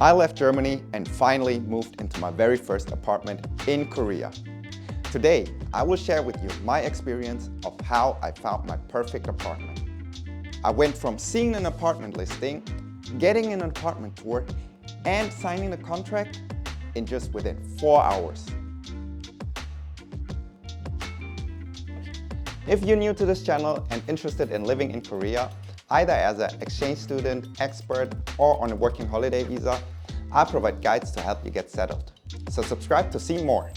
I left Germany and finally moved into my very first apartment in Korea. Today, I will share with you my experience of how I found my perfect apartment. I went from seeing an apartment listing, getting an apartment tour, and signing a contract in just within 4 hours. If you're new to this channel and interested in living in Korea, either as an exchange student, expert, or on a working holiday visa, I provide guides to help you get settled. So subscribe to see more.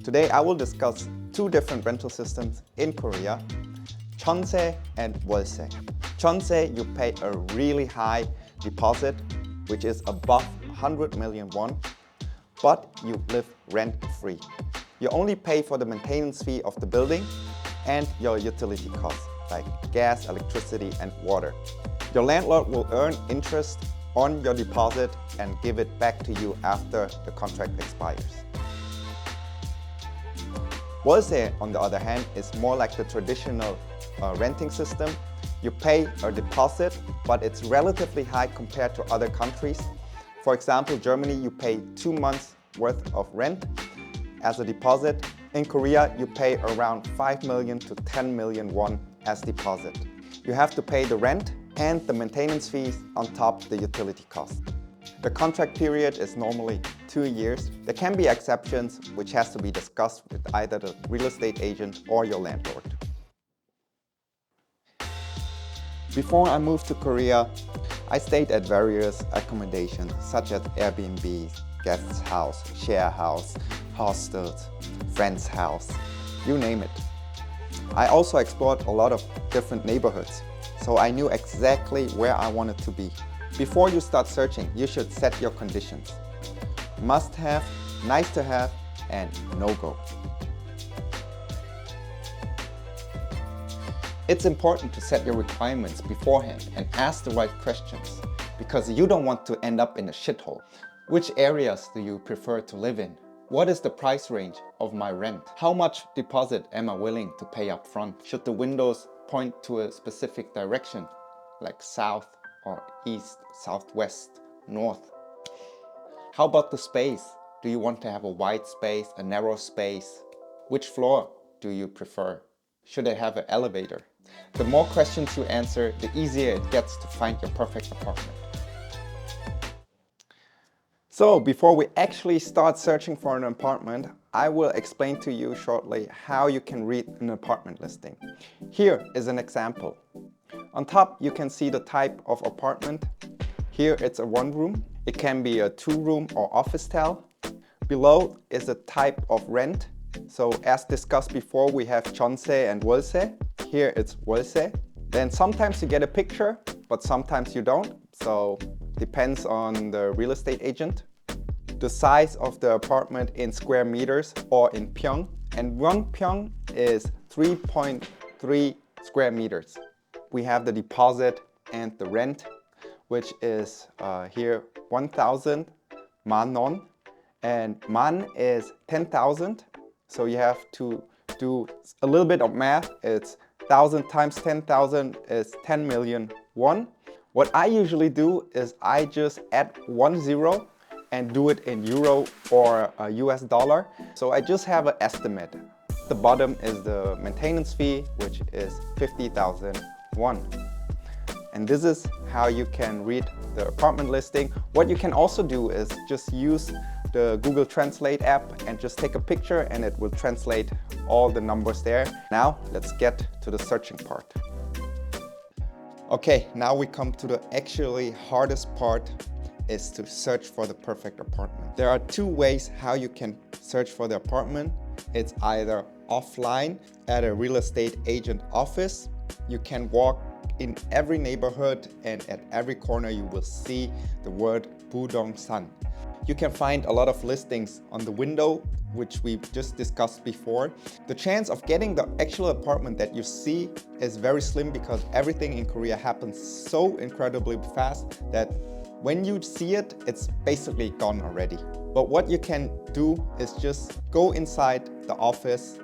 Today I will discuss two different rental systems in Korea, Chonse and Wolse. Chonse, you pay a really high deposit, which is above 100 million won, but you live rent-free. You only pay for the maintenance fee of the building and your utility costs, like gas, electricity, and water. Your landlord will earn interest on your deposit and give it back to you after the contract expires. Wolse, on the other hand, is more like the traditional renting system. You pay a deposit, but it's relatively high compared to other countries. For example, Germany, you pay 2 months worth of rent as a deposit. In Korea, you pay around 5 million to 10 million won as deposit. You have to pay the rent and the maintenance fees on top of the utility cost. The contract period is normally 2 years. There can be exceptions, which has to be discussed with either the real estate agent or your landlord. Before I moved to Korea, I stayed at various accommodations such as Airbnb, guest house, share house, hostels, friend's house, you name it. I also explored a lot of different neighborhoods, so I knew exactly where I wanted to be. Before you start searching, you should set your conditions. Must have, nice to have, and no-go. It's important to set your requirements beforehand and ask the right questions, because you don't want to end up in a shithole. Which areas do you prefer to live in? What is the price range of my rent? How much deposit am I willing to pay up front? Should the windows point to a specific direction, like south or east, southwest, north? How about the space? Do you want to have a wide space, a narrow space? Which floor do you prefer? Should it have an elevator? The more questions you answer, the easier it gets to find your perfect apartment. So before we actually start searching for an apartment, I will explain to you shortly how you can read an apartment listing. Here is an example. On top you can see the type of apartment. Here it's a 1-room. It can be a 2-room or office style. Below is the type of rent. So as discussed before, we have Chonse and Wolse. Here it's Wolse. Then sometimes you get a picture, but sometimes you don't. So depends on the real estate agent. The size of the apartment in square meters or in pyeong. And 1 pyeong is 3.3 square meters. We have the deposit and the rent, which is here 1,000 man. And man is 10,000. So you have to do a little bit of math. It's 1,000 times 10,000 is 10 million won. What I usually do is I just add 1 0 and do it in euro or US dollar. So I just have an estimate. The bottom is the maintenance fee, which is 50,000 won. And this is how you can read the apartment listing. What you can also do is just use the Google Translate app and just take a picture and it will translate all the numbers there. Now let's get to the searching part. Okay, now we come to the actually hardest part, is to search for the perfect apartment. There are 2 ways how you can search for the apartment. It's either offline at a real estate agent office. You can walk in every neighborhood and at every corner you will see the word Budong-san. You can find a lot of listings on the window, which we just discussed before. The chance of getting the actual apartment that you see is very slim because everything in Korea happens so incredibly fast that when you see it, it's basically gone already. But what you can do is just go inside the office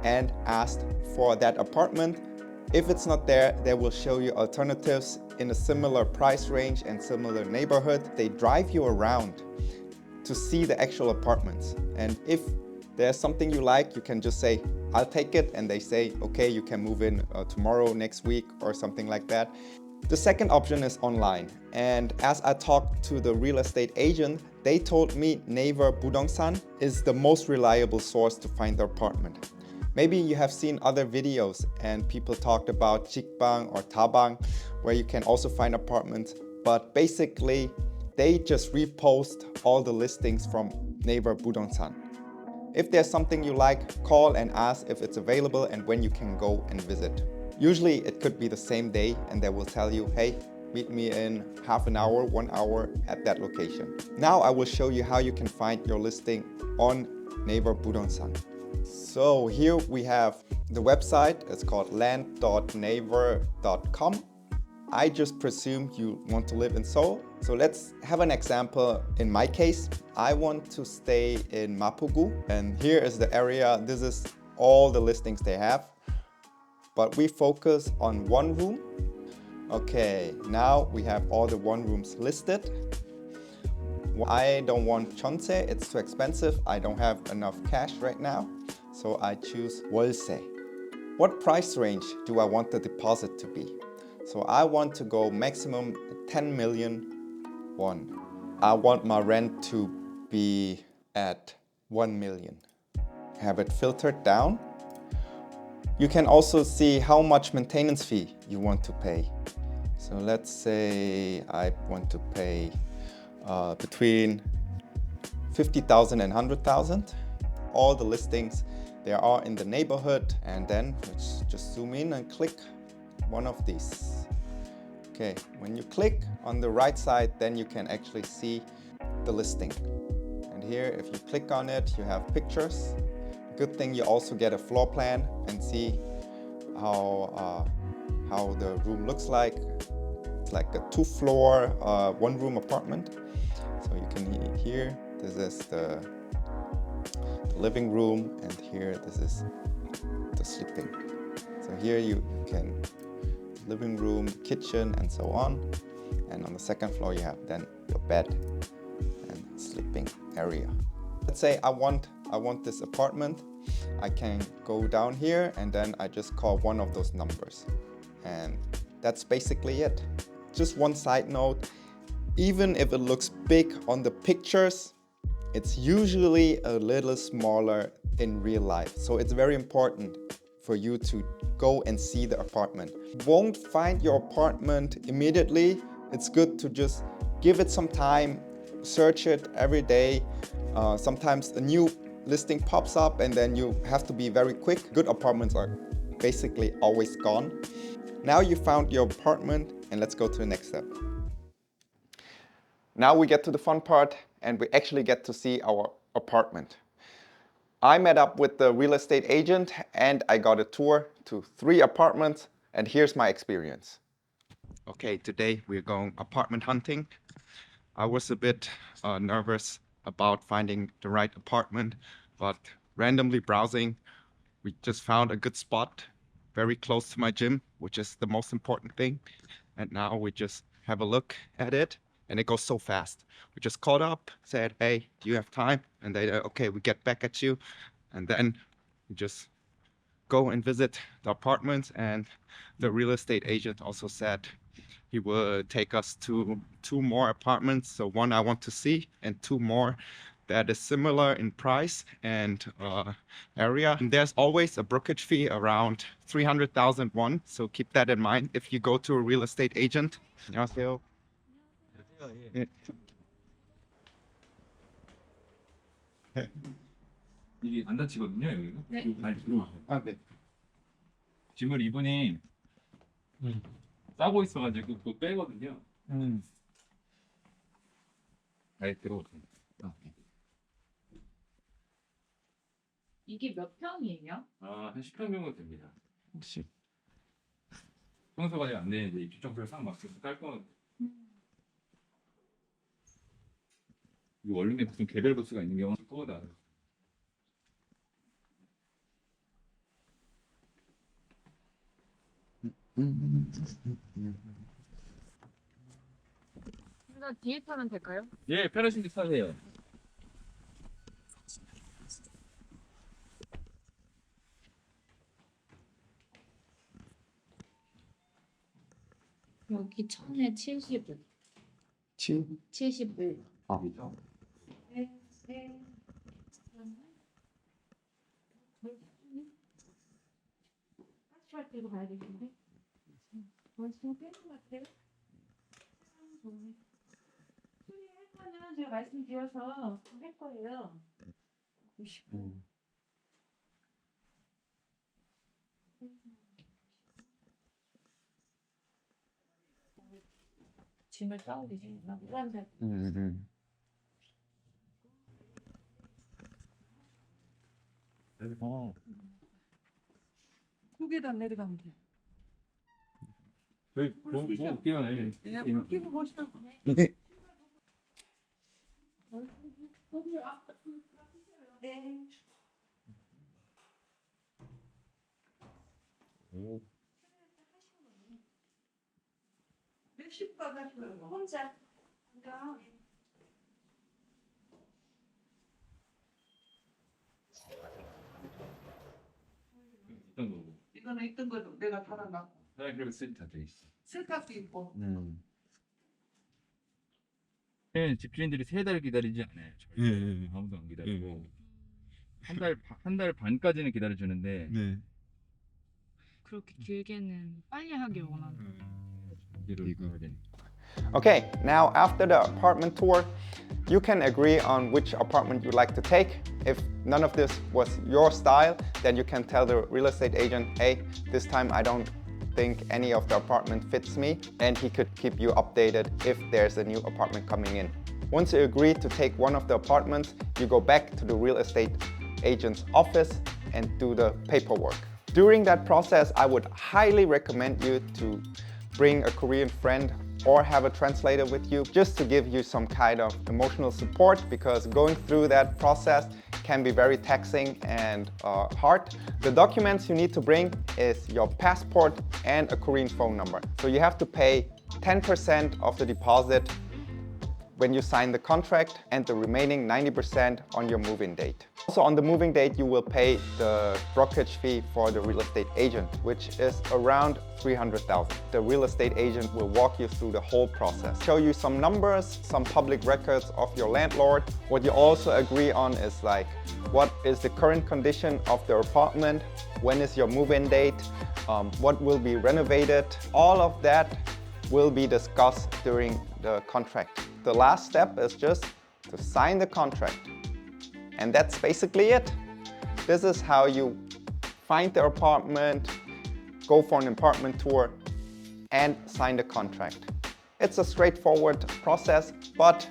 and ask for that apartment If it's not there, they will show you alternatives in a similar price range and similar neighborhood. They drive you around to see the actual apartments. And if there's something you like, you can just say, I'll take it. And they say, okay, you can move in tomorrow, next week, or something like that. The second option is online. And as I talked to the real estate agent, they told me Naver Budongsan is the most reliable source to find the apartment. Maybe you have seen other videos and people talked about Jikbang or Tabang, where you can also find apartments, but basically they just repost all the listings from Naver Budongsan. If there's something you like, call and ask if it's available and when you can go and visit. Usually it could be the same day and they will tell you, hey, meet me in half an hour, 1 hour at that location. Now I will show you how you can find your listing on Naver Budongsan. So here we have the website. It's called land.naver.com. I just presume you want to live in Seoul. So let's have an example. In my case, I want to stay in Mapo-Gu, and here is the area. This is all the listings they have, but we focus on one room. Okay, now we have all the one rooms listed. I don't want Chonse, it's too expensive. I don't have enough cash right now, so I choose Wolse. What price range do I want the deposit to be? So I want to go maximum 10 million won. I want my rent to be at 1 million. Have it filtered down. You can also see how much maintenance fee you want to pay. So let's say I want to pay between 50,000 and 100,000. All the listings, they are in the neighborhood, and then let's just zoom in and click one of these. Okay, when you click on the right side, then you can actually see the listing. And here, if you click on it, you have pictures. Good thing you also get a floor plan and see how the room looks like. It's like a 2-floor, 1-room apartment. So you can hear, this is the living room, and here this is the sleeping. So here you can living room, kitchen, and so on. And on the second floor you have then your bed and sleeping area. Let's say I want this apartment. I can go down here and then I just call one of those numbers. And that's basically it. Just one side note, even if it looks big on the pictures, it's usually a little smaller in real life. So it's very important for you to go and see the apartment. Won't find your apartment immediately. It's good to just give it some time, search it every day. Sometimes a new listing pops up and then you have to be very quick. Good apartments are basically always gone. Now you found your apartment, and let's go to the next step. Now we get to the fun part and we actually get to see our apartment. I met up with the real estate agent and I got a tour to 3 apartments, and here's my experience. Okay, today we're going apartment hunting. I was a bit nervous about finding the right apartment, but randomly browsing, we just found a good spot very close to my gym, which is the most important thing. And now we just have a look at it, and it goes so fast. We just called up, said, hey, do you have time? And they, okay, we get back at you. And then we just go and visit the apartments. And the real estate agent also said he would take us to 2 more apartments. So 1 I want to see and 2 more that is similar in price and area. And there's always a brokerage fee around 300,000 won. So keep that in mind if you go to a real estate agent. 안녕하세요. 예. 이게 안 다치거든요, 여기가? 네. 잘 들어오세요. 아, 네. 짐을 이분이 싸고 있어가지고 그거 빼거든요. 잘 들어오세요. 이게 몇 평이에요? 한 10평 정도 됩니다. 혹시 평소 관리 안 되는데 입주 청소를 싹 맡겨서 깔끔하게. 이 원룸에 무슨 개별 부스가 있는 경우는 또다. 나 뒤에 타면 될까요? 예, 편하신 데 타세요. 여기 천에 75. 7? 75. 아. 네, 네. 까치발 들고 가야 되겠는데? 벌써 빼는 것 같아요? 수리할 거는 제가 말씀드려서 할 거예요. 90. 짐을 싸우지. 나 노란색. 두 계단 내려가면 돼. 저희 볼게요. 네, 물 끼고 보시면 네. 네. 몇십 번 하시는 거. 혼자. 있던 거고. 이거는 있던 거도 내가 달아놨고. 그리고 세트 다 돼 있어. 세탁도 있고. 네, 집주인들이 3달 기다리지 않아요. 저희 아무도 안 기다리고 한 달 반까지는 기다려주는데 그렇게 길게는 빨리 하길 원하는. 이를 가야 되니까. Okay, now after the apartment tour, you can agree on which apartment you'd like to take. If none of this was your style, then you can tell the real estate agent, hey, this time I don't think any of the apartment fits me, and he could keep you updated if there's a new apartment coming in. Once you agree to take one of the apartments, you go back to the real estate agent's office and do the paperwork. During that process, I would highly recommend you to bring a Korean friend or have a translator with you just to give you some kind of emotional support, because going through that process can be very taxing and hard. The documents you need to bring is your passport and a Korean phone number. So you have to pay 10% of the deposit when you sign the contract and the remaining 90% on your move-in date. Also on the moving date, you will pay the brokerage fee for the real estate agent, which is around 300,000. The real estate agent will walk you through the whole process, show you some numbers, some public records of your landlord. What you also agree on is like, what is the current condition of the apartment? When is your move-in date? What will be renovated? All of that will be discussed during the contract. The last step is just to sign the contract. And that's basically it. This is how you find the apartment, go for an apartment tour, and sign the contract. It's a straightforward process, but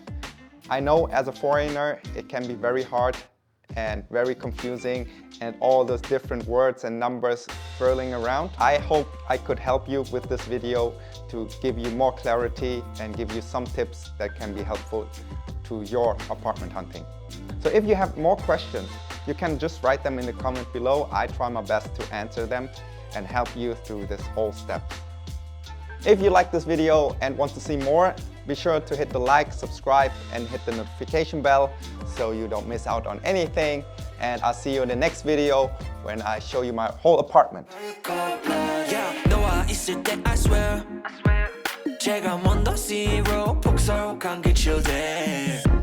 I know as a foreigner, it can be very hard and very confusing, and all those different words and numbers swirling around. I hope I could help you with this video to give you more clarity and give you some tips that can be helpful to your apartment hunting. So if you have more questions, you can just write them in the comment below. I try my best to answer them and help you through this whole step. If you like this video and want to see more, be sure to hit the like, subscribe, and hit the notification bell so you don't miss out on anything. And I'll see you in the next video when I show you my whole apartment. 제가 먼저 zero 폭설한 게 children